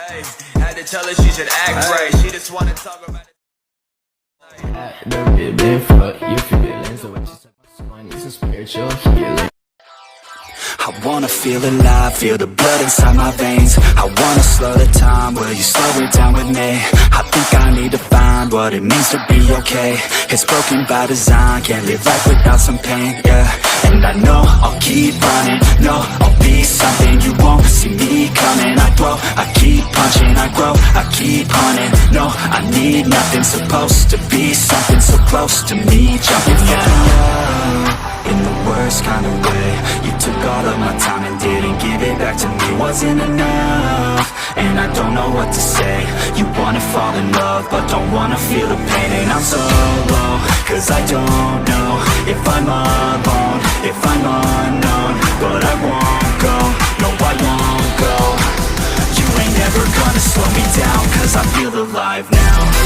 Hey, had to tell her she should act right. She just wanna talk about it. Never been fuck your feelings. So what you said, someone needs some spiritual healing. I wanna feel alive, feel the blood inside my veins. I wanna slow the time, will you slow it down with me? I think I need to find what it means to be okay. It's broken by design, can't live life without some pain, yeah. And I know I'll keep running, no, I'll be something you won't see me coming. I grow, I keep punching, I grow, I keep hunting. No, I need nothing, supposed to be something so close to me. Jumping fire in the worst kind of way. You took all of my time and didn't give it back to me. Wasn't enough, and I don't know what to say. You wanna fall in love, but don't wanna feel the pain. And I'm so low, cause I don't know if I'm alone, if I'm unknown. But I won't go, no I won't go. You ain't never gonna slow me down, cause I feel alive now.